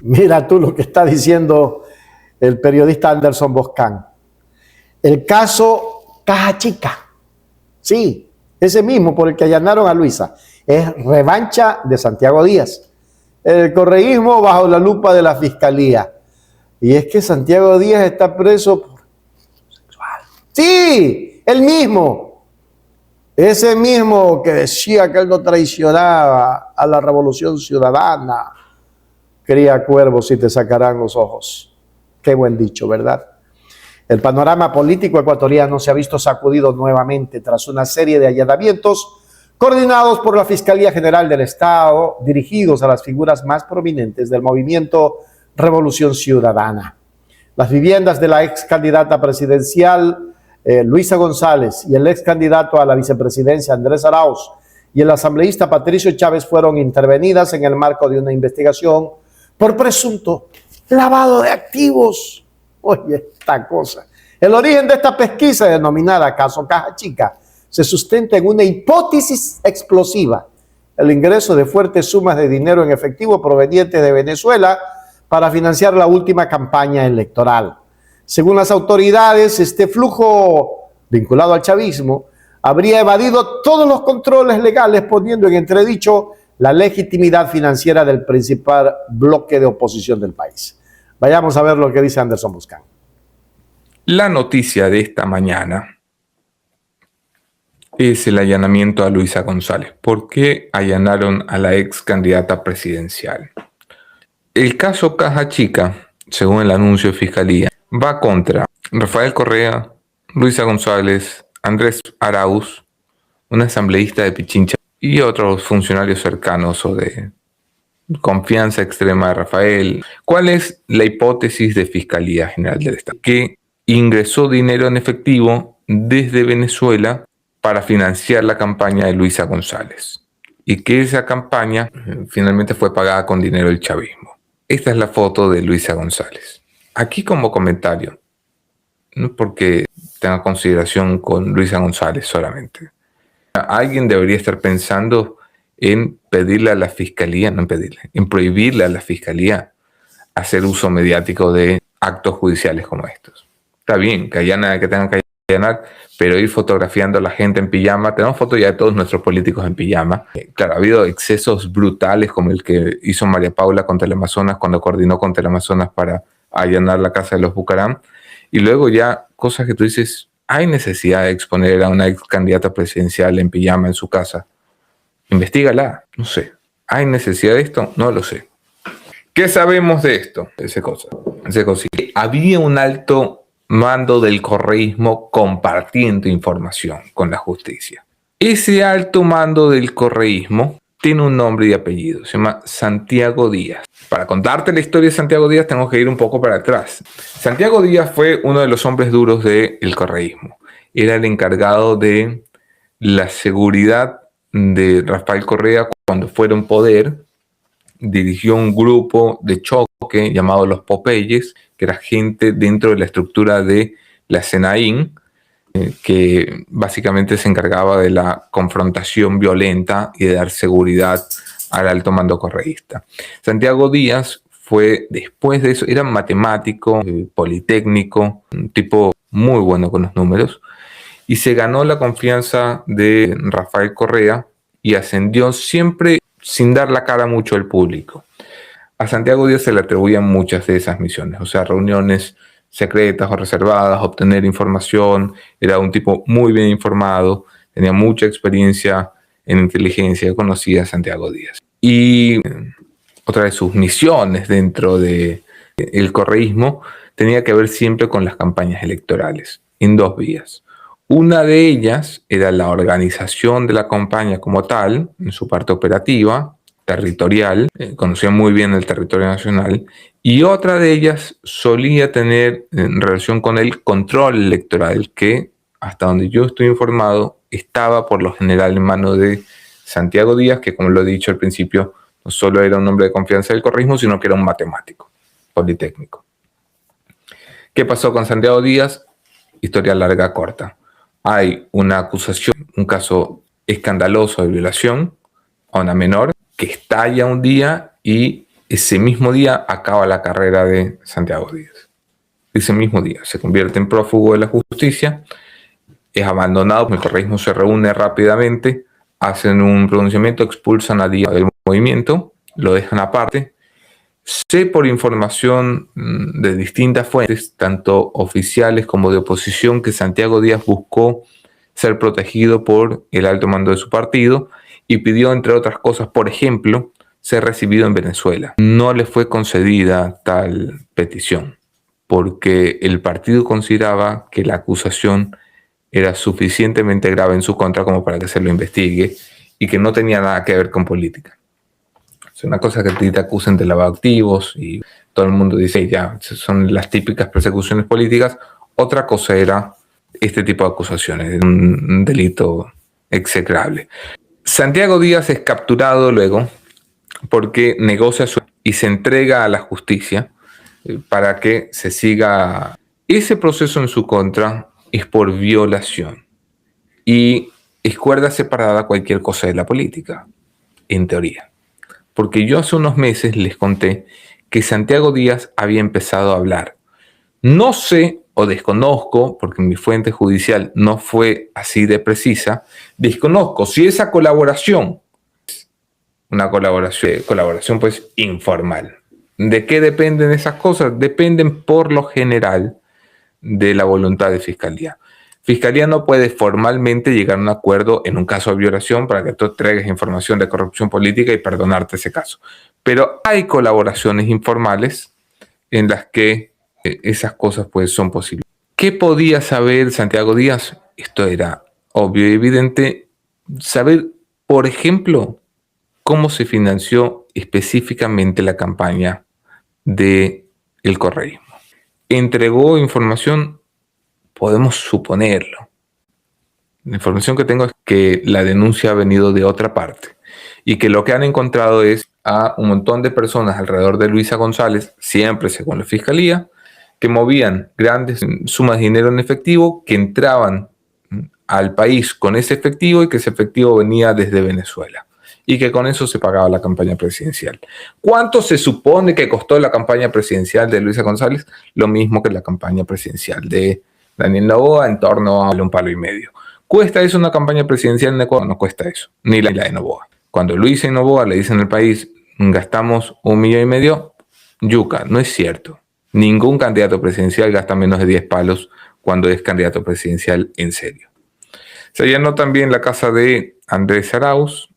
Mira tú lo que está diciendo el periodista Anderson Boscan. El caso Caja Chica. Sí, ese mismo por el que allanaron a Luisa. Es revancha de Santiago Díaz. El correísmo bajo la lupa de la fiscalía. Y es que Santiago Díaz está preso por sexual. Sí, el mismo. Ese mismo que decía que él no traicionaba a la revolución ciudadana. Cría cuervos y te sacarán los ojos. Qué buen dicho, ¿verdad? El panorama político ecuatoriano se ha visto sacudido nuevamente tras una serie de allanamientos coordinados por la Fiscalía General del Estado, dirigidos a las figuras más prominentes del movimiento Revolución Ciudadana. Las viviendas de la ex candidata presidencial Luisa González y el ex candidato a la vicepresidencia Andrés Arauz y el asambleísta Patricio Chávez fueron intervenidas en el marco de una investigación por presunto lavado de activos. Oye, esta cosa. El origen de esta pesquisa denominada Caso Caja Chica se sustenta en una hipótesis explosiva: el ingreso de fuertes sumas de dinero en efectivo provenientes de Venezuela para financiar la última campaña electoral. Según las autoridades, este flujo vinculado al chavismo habría evadido todos los controles legales, poniendo en entredicho la legitimidad financiera del principal bloque de oposición del país. Vayamos a ver lo que dice Anderson Boscan. La noticia de esta mañana es el allanamiento a Luisa González. ¿Por qué allanaron a la ex candidata presidencial? El caso Caja Chica, según el anuncio de Fiscalía, va contra Rafael Correa, Luisa González, Andrés Arauz, un asambleísta de Pichincha, y otros funcionarios cercanos o de confianza extrema de Rafael. ¿Cuál es la hipótesis de Fiscalía General del Estado? Que ingresó dinero en efectivo desde Venezuela para financiar la campaña de Luisa González y que esa campaña finalmente fue pagada con dinero del chavismo. Esta es la foto de Luisa González. Aquí como comentario, no porque tenga consideración con Luisa González solamente. Alguien debería estar pensando en pedirle a la fiscalía, no en pedirle, en prohibirle a la fiscalía hacer uso mediático de actos judiciales como estos. Está bien que tengan que allanar, pero ir fotografiando a la gente en pijama. Tenemos fotos ya de todos nuestros políticos en pijama. Claro, ha habido excesos brutales como el que hizo María Paula con Teleamazonas cuando coordinó con Teleamazonas para allanar la casa de los Bucaram. Y luego ya cosas que tú dices, ¿hay necesidad de exponer a una ex candidata presidencial en pijama en su casa? Investígala, no sé. ¿Hay necesidad de esto? No lo sé. ¿Qué sabemos de esto? Ese cosa. Había un alto mando del correísmo compartiendo información con la justicia. Ese alto mando del correísmo tiene un nombre y apellido. Se llama Santiago Díaz. Para contarte la historia de Santiago Díaz tengo que ir un poco para atrás. Santiago Díaz fue uno de los hombres duros del correísmo. Era el encargado de la seguridad de Rafael Correa cuando fuera poder. Dirigió un grupo de choque llamado los Popeyes, que era gente dentro de la estructura de la SENAIN, que básicamente se encargaba de la confrontación violenta y de dar seguridad al alto mando correísta. Santiago Díaz fue, después de eso, era matemático, politécnico, un tipo muy bueno con los números, y se ganó la confianza de Rafael Correa y ascendió siempre sin dar la cara mucho al público. A Santiago Díaz se le atribuían muchas de esas misiones, o sea, reuniones secretas o reservadas, obtener información. Era un tipo muy bien informado, tenía mucha experiencia en inteligencia, conocía a Santiago Díaz. Y otra de sus misiones dentro del correísmo tenía que ver siempre con las campañas electorales, en dos vías. Una de ellas era la organización de la campaña como tal, en su parte operativa, territorial, conocía muy bien el territorio nacional, y otra de ellas solía tener en relación con el control electoral, que hasta donde yo estoy informado estaba por lo general en manos de Santiago Díaz, que como lo he dicho al principio, no solo era un hombre de confianza del correísmo, sino que era un matemático, politécnico. ¿Qué pasó con Santiago Díaz? Historia larga, corta. Hay una acusación, un caso escandaloso de violación a una menor que estalla un día y ese mismo día acaba la carrera de Santiago Díaz. Ese mismo día se convierte en prófugo de la justicia, es abandonado, el correísmo se reúne rápidamente, hacen un pronunciamiento, expulsan a Díaz del movimiento, lo dejan aparte. Sé por información de distintas fuentes, tanto oficiales como de oposición, que Santiago Díaz buscó ser protegido por el alto mando de su partido y pidió, entre otras cosas, por ejemplo, ser recibido en Venezuela. No le fue concedida tal petición porque el partido consideraba que la acusación era suficientemente grave en su contra como para que se lo investigue y que no tenía nada que ver con política. Es una cosa que a ti te acusen de lavado de activos y todo el mundo dice, ya, son las típicas persecuciones políticas. Otra cosa era este tipo de acusaciones, un delito execrable. Santiago Díaz es capturado luego porque negocia y se entrega a la justicia para que se siga. Ese proceso en su contra es por violación y es cuerda separada a cualquier cosa de la política, en teoría. Porque yo hace unos meses les conté que Santiago Díaz había empezado a hablar. No sé o desconozco, porque mi fuente judicial no fue así de precisa, desconozco si esa colaboración, una colaboración pues informal. ¿De qué dependen esas cosas? Dependen por lo general de la voluntad de Fiscalía. Fiscalía no puede formalmente llegar a un acuerdo en un caso de violación para que tú traigas información de corrupción política y perdonarte ese caso. Pero hay colaboraciones informales en las que esas cosas pues son posibles. ¿Qué podía saber Santiago Díaz? Esto era obvio y evidente. Saber, por ejemplo, cómo se financió específicamente la campaña del correísmo. ¿Entregó información? Podemos suponerlo. La información que tengo es que la denuncia ha venido de otra parte y que lo que han encontrado es a un montón de personas alrededor de Luisa González, siempre según la Fiscalía, que movían grandes sumas de dinero en efectivo, que entraban al país con ese efectivo y que ese efectivo venía desde Venezuela y que con eso se pagaba la campaña presidencial. ¿Cuánto se supone que costó la campaña presidencial de Luisa González? Lo mismo que la campaña presidencial de Daniel Noboa, en torno a $1,5 millones. ¿Cuesta eso una campaña presidencial en Ecuador? No cuesta eso, ni la de Noboa. Cuando Luisa y Noboa le dicen al país, gastamos $1,5 millones, yuca, no es cierto. Ningún candidato presidencial gasta menos de 10 palos cuando es candidato presidencial en serio. Se allanó también la casa de Andrés Arauz,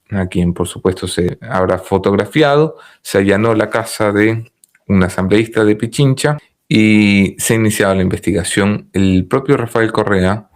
a quien por supuesto se habrá fotografiado. Se allanó la casa de un asambleísta de Pichincha y se ha iniciado la investigación. El propio Rafael Correa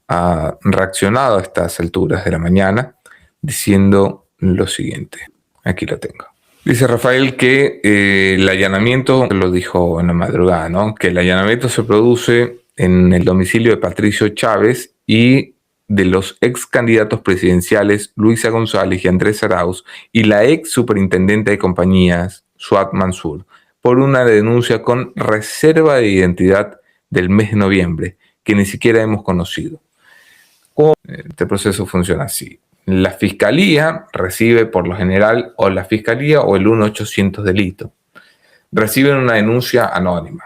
ha reaccionado a estas alturas de la mañana diciendo lo siguiente. Aquí lo tengo. Dice Rafael que el allanamiento, lo dijo en la madrugada, ¿no? Que el allanamiento se produce en el domicilio de Patricio Chávez y de los ex candidatos presidenciales Luisa González y Andrés Arauz y la ex superintendente de compañías Suad Mansur por una denuncia con reserva de identidad del mes de noviembre que ni siquiera hemos conocido. Este proceso funciona así. La fiscalía recibe por lo general o la fiscalía o el 1-800 delito. Reciben una denuncia anónima,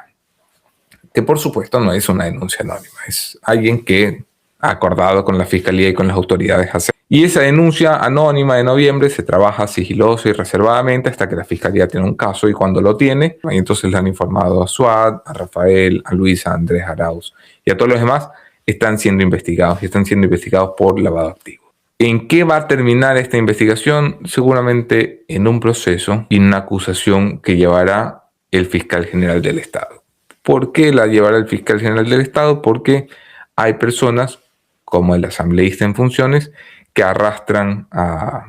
que por supuesto no es una denuncia anónima, es alguien que ha acordado con la fiscalía y con las autoridades hacer. Y esa denuncia anónima de noviembre se trabaja sigiloso y reservadamente hasta que la fiscalía tiene un caso, y cuando lo tiene, entonces le han informado a Suad, a Rafael, a Luisa, a Andrés Arauz y a todos los demás. Están siendo investigados y están siendo investigados por lavado de activos. ¿En qué va a terminar esta investigación? Seguramente en un proceso y una acusación que llevará el fiscal general del Estado. ¿Por qué la llevará el fiscal general del Estado? Porque hay personas, como el asambleísta en funciones, que arrastran a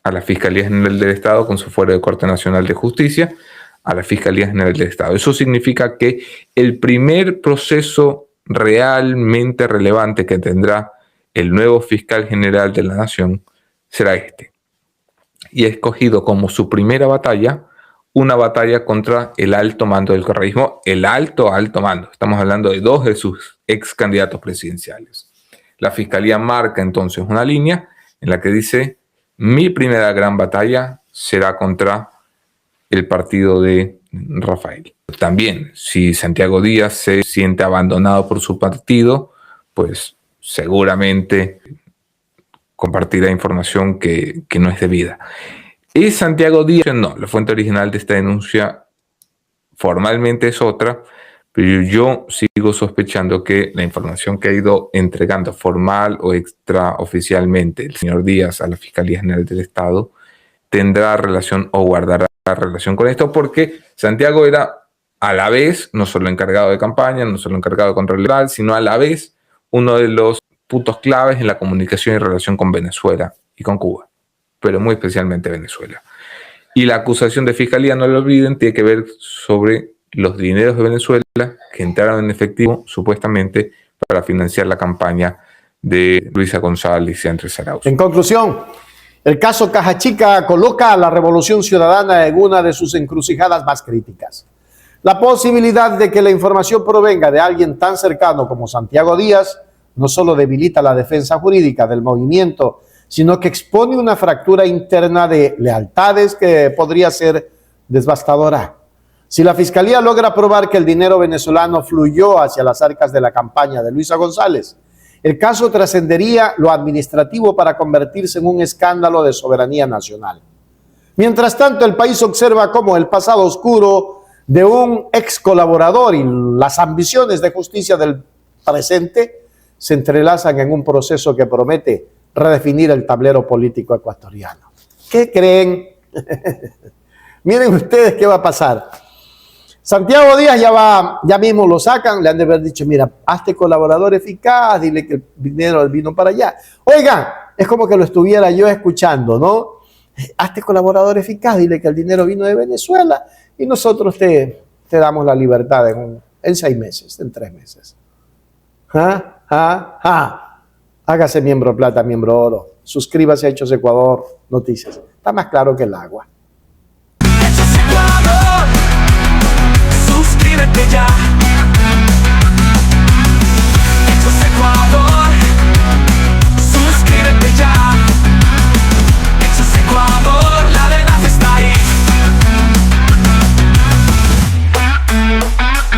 la Fiscalía General del Estado con su fuero de Corte Nacional de Justicia a la Fiscalía General del Estado. Eso significa que el primer proceso realmente relevante que tendrá el nuevo fiscal general de la nación será este. Y ha escogido como su primera batalla una batalla contra el alto mando del correísmo, el alto mando. Estamos hablando de 2 de sus ex candidatos presidenciales. La fiscalía marca entonces una línea en la que dice: mi primera gran batalla será contra el partido de Rafael. También, si Santiago Díaz se siente abandonado por su partido, pues seguramente compartirá información que no es debida. ¿Es Santiago Díaz? No, la fuente original de esta denuncia formalmente es otra, pero yo sigo sospechando que la información que ha ido entregando formal o extraoficialmente el señor Díaz a la Fiscalía General del Estado tendrá relación o guardará relación con esto, porque Santiago era a la vez no solo encargado de campaña, no solo encargado de control electoral, sino a la vez uno de los puntos claves en la comunicación y relación con Venezuela y con Cuba, pero muy especialmente Venezuela. Y la acusación de Fiscalía, no lo olviden, tiene que ver sobre los dineros de Venezuela que entraron en efectivo, supuestamente, para financiar la campaña de Luisa González y Andrés Arauz. En conclusión, el caso Caja Chica coloca a la Revolución Ciudadana en una de sus encrucijadas más críticas. La posibilidad de que la información provenga de alguien tan cercano como Santiago Díaz no solo debilita la defensa jurídica del movimiento, sino que expone una fractura interna de lealtades que podría ser devastadora. Si la Fiscalía logra probar que el dinero venezolano fluyó hacia las arcas de la campaña de Luisa González, el caso trascendería lo administrativo para convertirse en un escándalo de soberanía nacional. Mientras tanto, el país observa cómo el pasado oscuro de un ex colaborador y las ambiciones de justicia del presente se entrelazan en un proceso que promete redefinir el tablero político ecuatoriano. ¿Qué creen? Miren ustedes qué va a pasar. Santiago Díaz ya mismo lo sacan, le han de haber dicho, mira, hazte colaborador eficaz, dile que el dinero vino para allá. Oigan, es como que lo estuviera yo escuchando, ¿no? Hazte colaborador eficaz, dile que el dinero vino de Venezuela y nosotros te damos la libertad en 6 meses, en 3 meses. Hágase miembro plata, miembro oro. Suscríbase a Hechos Ecuador Noticias. Está más claro que el agua. Hechos Ecuador, suscríbete ya. Hechos Ecuador, suscríbete ya. Hechos Ecuador, la verdad está ahí.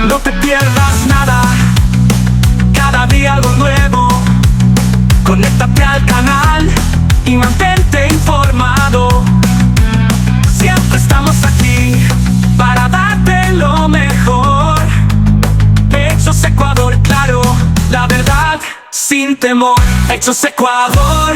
No te pierdas nada, cada día algo nuevo. Conéctate al canal y mantente informado. Siempre estamos aquí para darte lo mejor. Hechos Ecuador, claro, la verdad sin temor. Hechos Ecuador.